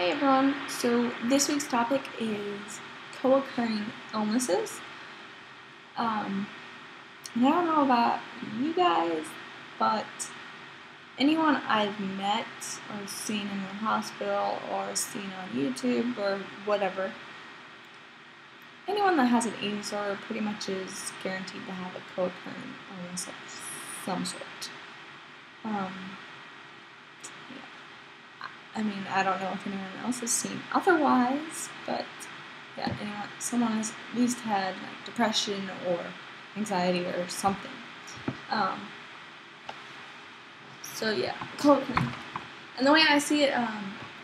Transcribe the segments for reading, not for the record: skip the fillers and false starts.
Hey everyone, so this week's topic is co-occurring illnesses. And I don't know about you guys, but anyone I've met or seen in the hospital or seen on YouTube or whatever, anyone that has an eating disorder pretty much is guaranteed to have a co-occurring illness of some sort. I mean, I don't know if anyone else has seen otherwise, but yeah, someone has at least had like depression or anxiety or something. So yeah, co-occurring. And the way I see it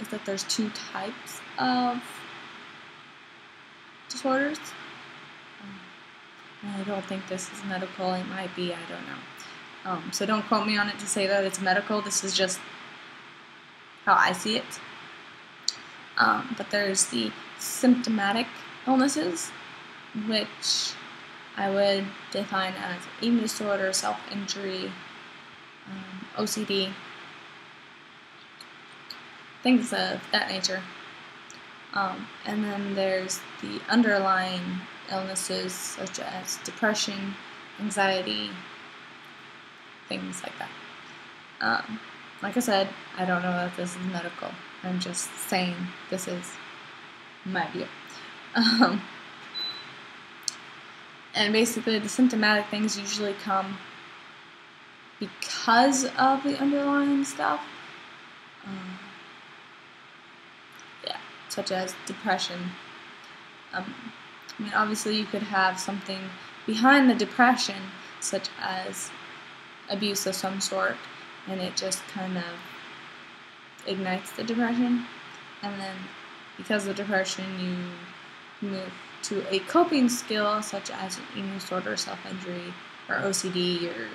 is that there's two types of disorders. I don't think this is medical. It might be. I don't know. So don't quote me on it to say that it's medical. This is just how I see it. But there's the symptomatic illnesses, which I would define as eating disorder, self-injury, OCD, things of that nature. And then there's the underlying illnesses such as depression, anxiety, things like that. Like I said, I don't know if this is medical. I'm just saying this is my view. And basically the symptomatic things usually come because of the underlying stuff. Such as depression. I mean, obviously you could have something behind the depression, such as abuse of some sort, and it just kind of ignites the depression, and then because of depression you move to a coping skill such as eating disorder, self-injury, or OCD, or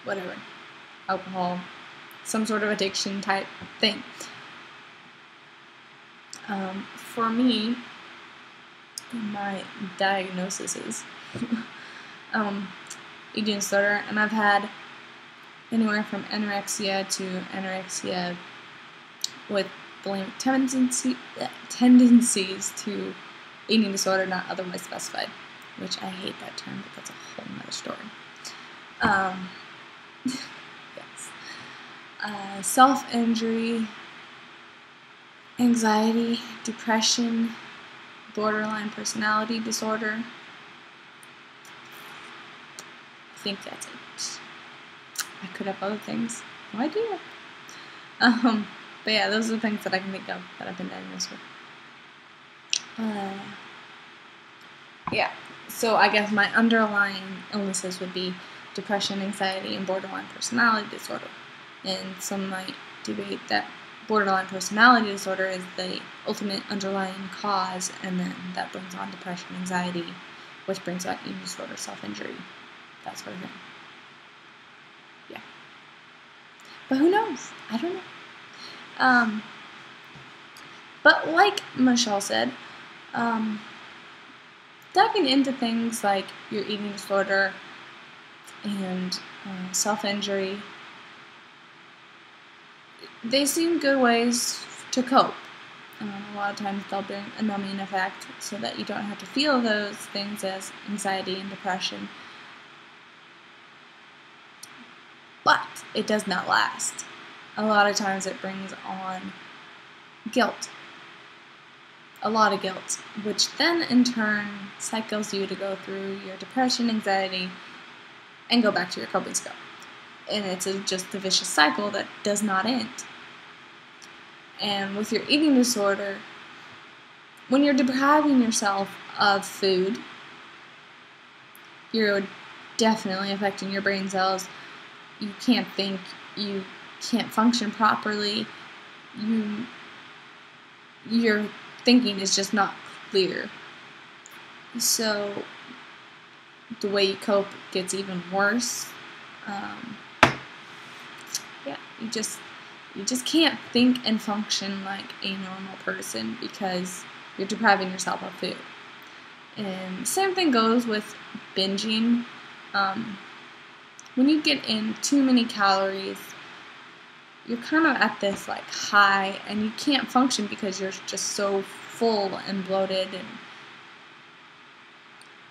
whatever, alcohol, some sort of addiction type thing. For me, my diagnosis is eating disorder, and I've had anywhere from anorexia to anorexia with bulimic tendencies to eating disorder not otherwise specified, which I hate that term, but that's a whole nother story. Yes. Self-injury, anxiety, depression, borderline personality disorder. I think that's it. I could have other things. No idea. But yeah, those are the things that I can think of that I've been diagnosed with. Yeah, so I guess my underlying illnesses would be depression, anxiety, and borderline personality disorder. And some might debate that borderline personality disorder is the ultimate underlying cause, and then that brings on depression, anxiety, which brings on eating disorder, self-injury, that sort of thing. Yeah. But who knows? I don't know. But like Michelle said, diving into things like your eating disorder and self-injury, they seem good ways to cope. A lot of times they'll bring a numbing effect so that you don't have to feel those things as anxiety and depression. But it does not last. A lot of times it brings on guilt. A lot of guilt, which then in turn cycles you to go through your depression, anxiety, and go back to your coping skill. And it's just a vicious cycle that does not end. And with your eating disorder, when you're depriving yourself of food, you're definitely affecting your brain cells. You can't think, you can't function properly, your thinking is just not clear. So the way you cope gets even worse. You just can't think and function like a normal person because you're depriving yourself of food. And same thing goes with binging. When you get in too many calories, you're kind of at this like high, and you can't function because you're just so full and bloated and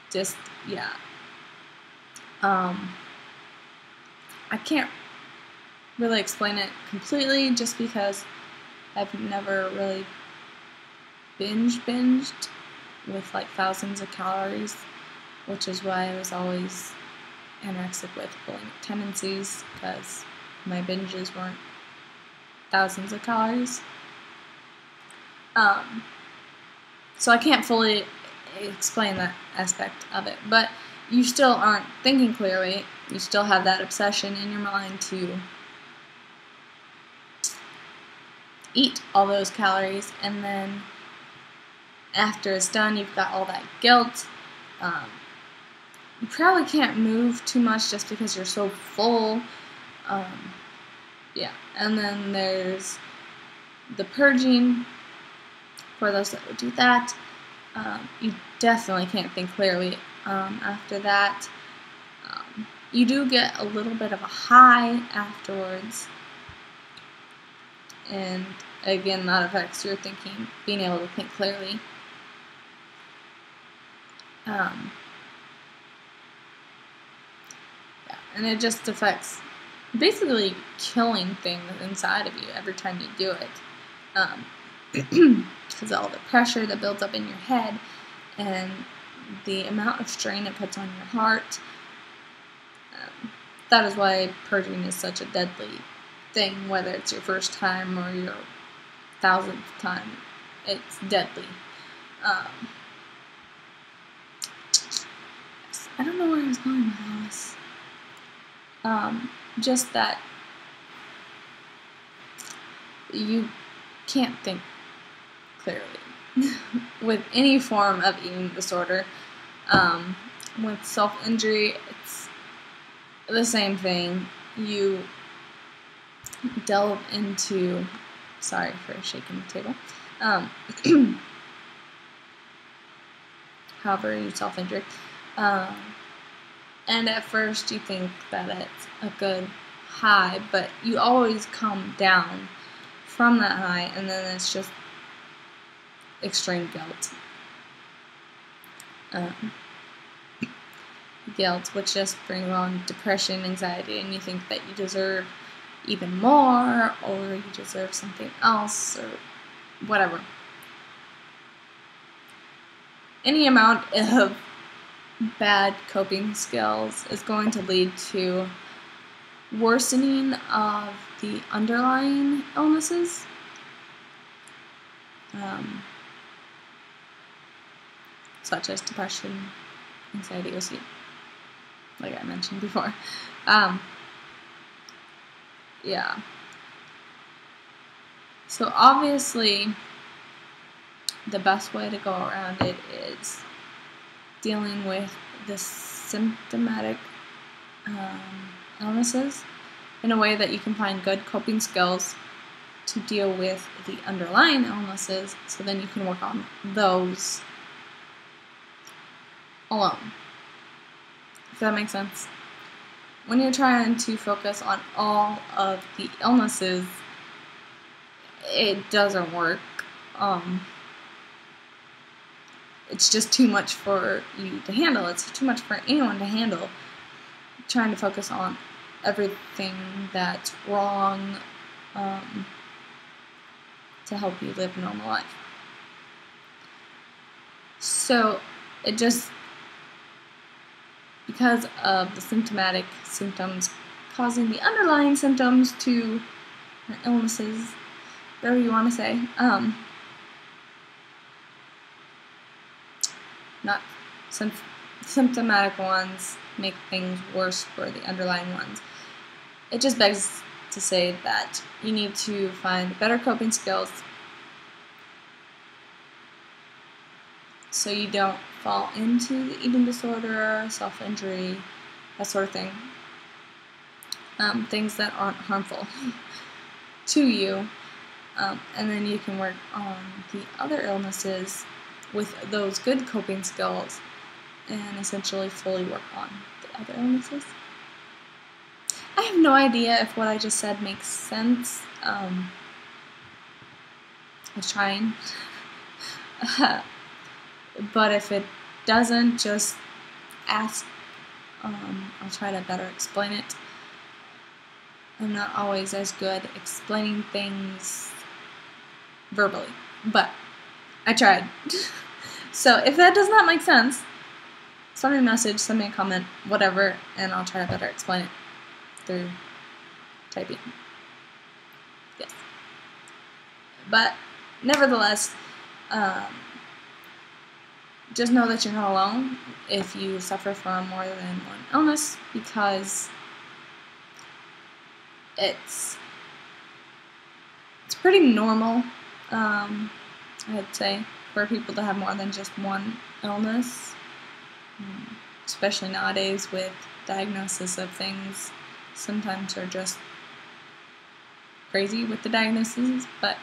just, yeah. I can't really explain it completely just because I've never really binged with like thousands of calories, which is why I was always anorexic with bulimic tendencies, because my binges weren't thousands of calories. So I can't fully explain that aspect of it, but you still aren't thinking clearly. You still have that obsession in your mind to eat all those calories, and then after it's done, you've got all that guilt. You probably can't move too much just because you're so full. Yeah, and then there's the purging. For those that would do that, you definitely can't think clearly after that. You do get a little bit of a high afterwards, and again, that affects your thinking, being able to think clearly. Yeah, and it just affects basically killing things inside of you every time you do it. Because all the pressure that builds up in your head and the amount of strain it puts on your heart. That is why purging is such a deadly thing, whether it's your first time or your 1000th time. It's deadly. I don't know where I was going with all this. Just that you can't think clearly with any form of eating disorder. With self-injury, it's the same thing. You delve into, sorry for shaking the table, however you self-injure, and at first you think that it's a good high, but you always come down from that high, and then it's just extreme guilt. Guilt, which just brings on depression, anxiety, and you think that you deserve even more, or you deserve something else, or whatever. Any amount of bad coping skills is going to lead to worsening of the underlying illnesses. Such as depression, anxiety, OCD, like I mentioned before. Yeah. So obviously, the best way to go around it is dealing with the symptomatic illnesses in a way that you can find good coping skills to deal with the underlying illnesses, so then you can work on those alone. If that makes sense. When you're trying to focus on all of the illnesses, it doesn't work. It's just too much for you to handle. It's too much for anyone to handle. Trying to focus on everything that's wrong to help you live a normal life. So it just, because of the symptomatic symptoms causing the underlying symptoms to, or illnesses, whatever you want to say, not symptomatic ones make things worse for the underlying ones. It just begs to say that you need to find better coping skills so you don't fall into the eating disorder, self-injury, that sort of thing. Things that aren't harmful to you. And then you can work on the other illnesses with those good coping skills and essentially fully work on the other illnesses. I have no idea if what I just said makes sense. I was trying. But if it doesn't, just ask. I'll try to better explain it. I'm not always as good explaining things verbally, but I tried. So if that does not make sense, send me a message, send me a comment, whatever, and I'll try to better explain it through typing. Yes. But nevertheless, just know that you're not alone if you suffer from more than one illness, because it's pretty normal, I'd say, for people to have more than just one illness, especially nowadays with diagnosis of things. Sometimes they're just crazy with the diagnoses, but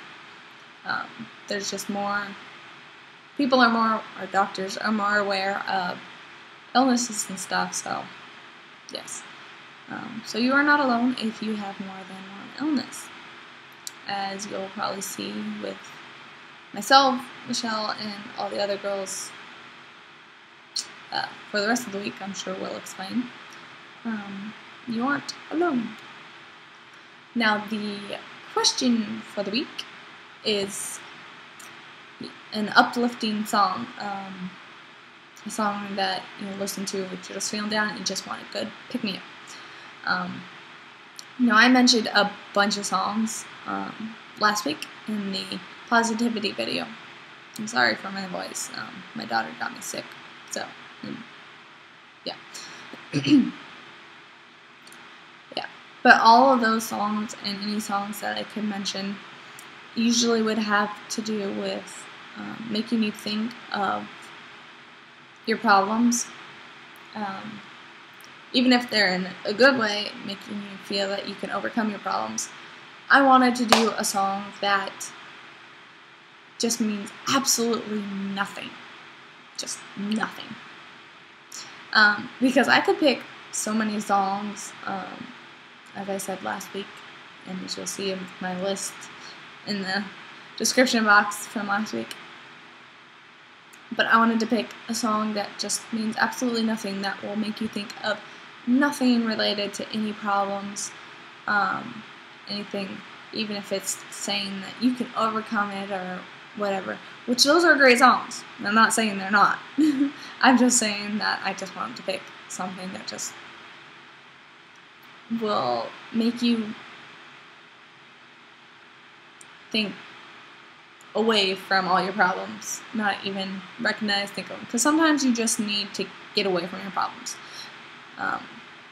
there's just more, people are more, or doctors are more aware of illnesses and stuff, so yes. So you are not alone if you have more than one illness. As you'll probably see with myself, Michelle, and all the other girls for the rest of the week, I'm sure we'll explain. You aren't alone. Now, the question for the week is an uplifting song, a song that you listen to if you're just feeling down and you just want a good pick-me-up. Now, I mentioned a bunch of songs last week in the positivity video. I'm sorry for my voice. My daughter got me sick, so yeah. Yeah. But all of those songs and any songs that I could mention usually would have to do with making you think of your problems. Even if they're in a good way, making you feel that you can overcome your problems. I wanted to do a song that just means absolutely nothing. Just nothing. Because I could pick so many songs, as I said last week, and as you'll see in my list in the description box from last week. But I wanted to pick a song that just means absolutely nothing, that will make you think of nothing related to any problems, anything, even if it's saying that you can overcome it or whatever, which those are great songs. I'm not saying they're not. I'm just saying that I just wanted to pick something that just will make you think away from all your problems, not even recognize, think of them. Because sometimes you just need to get away from your problems.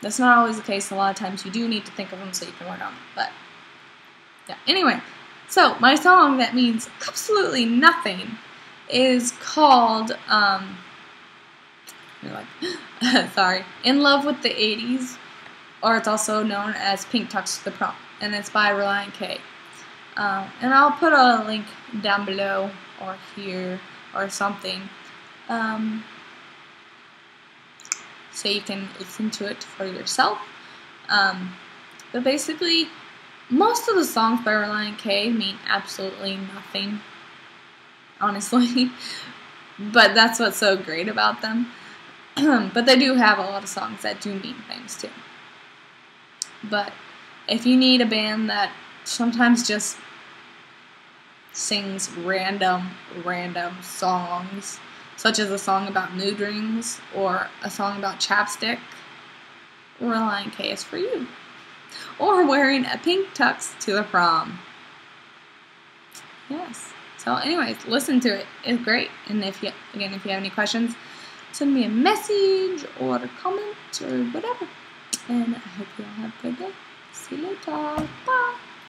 That's not always the case. A lot of times you do need to think of them so you can work on them. But yeah, anyway. So my song that means absolutely nothing is called, sorry, In Love with the 80s, or it's also known as Pink Tux the Prom, and it's by Relient K. And I'll put a link down below or here or something, so you can listen to it for yourself. But basically, most of the songs by Relient K mean absolutely nothing, honestly. But that's what's so great about them. But they do have a lot of songs that do mean things too. But if you need a band that sometimes just sings random songs, such as a song about mood rings or a song about chapstick, Relient K is for you. Or wearing a pink tux to the prom. Yes. So anyways, listen to it. It's great. And if you have any questions, send me a message or a comment or whatever. And I hope you all have a good day. See you later. Bye.